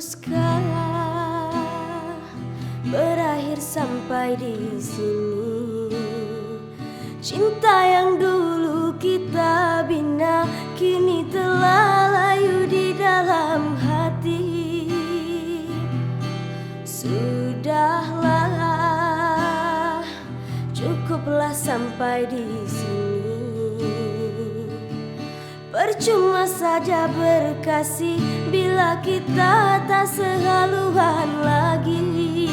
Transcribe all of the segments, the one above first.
Haruskah berakhir sampai di sini? Cinta yang dulu kita bina kini telah layu di dalam hati. Sudahlah, cukuplah sampai di sini. Percuma saja berkasih bila kita tak sehaluan lagi.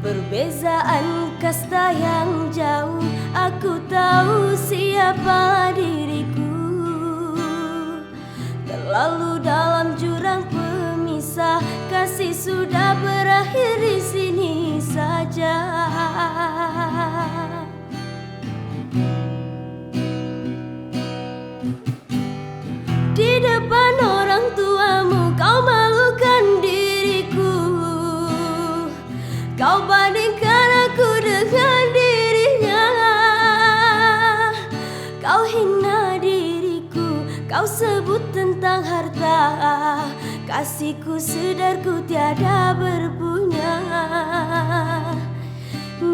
Perbezaan kasta yang jauh, aku tahu siapa diriku. Terlalu dalam jurang pemisah, kasih sudah berakhir di sini saja. Di depan orang tuamu kau malukan diriku. Kau bandingkan aku dengan dirinya. Kau hina diriku, kau sebut tentang harta. Kasihku sedarku tiada berpunya.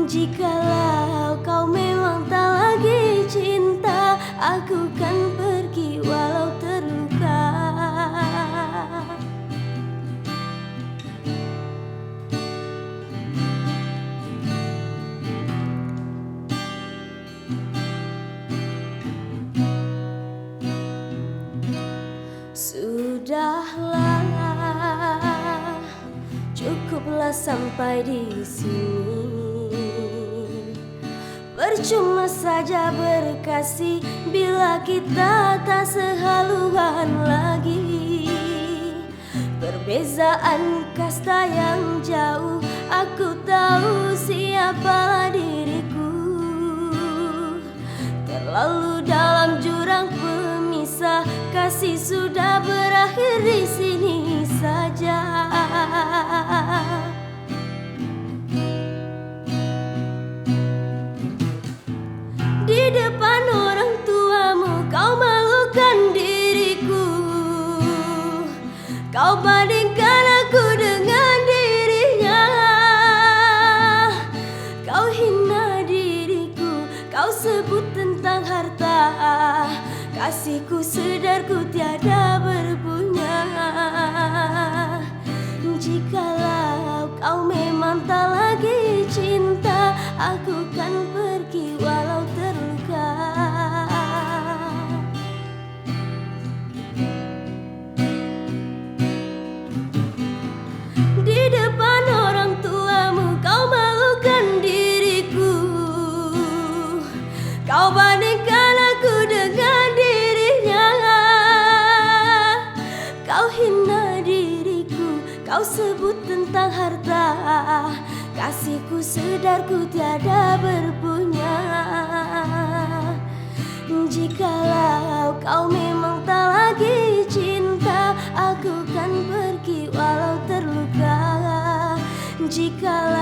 Jikalau kau memang tak lagi cinta, aku kan pergi walau terluka. Sudahlah, cukuplah sampai di sini. Percuma saja berkasih bila kita tak sehaluan lagi. Perbezaan kasta yang jauh, aku tahu siapa diriku. Terlalu dalam jurang pemisah, kasih sudah berakhir di sini saja. Di depan orang tuamu kau malukan diriku. Kau bandingkan aku dengan dirinya. Kau hina diriku, kau sebut tentang harta. Kasihku sedarku tiada berpunya. Jikalau kau memang tak lagi cinta, aku kan pergi walau terluka. Di depan orang tuamu kau malukan diriku. Kau bandingkan aku dengan dirinya. Kau hina diriku, kau sebut tentang harta. Kasihku sedarku tiada berpunya. Jikalau kau memang tak lagi cinta, aku kan pergi walau terluka. Jikalau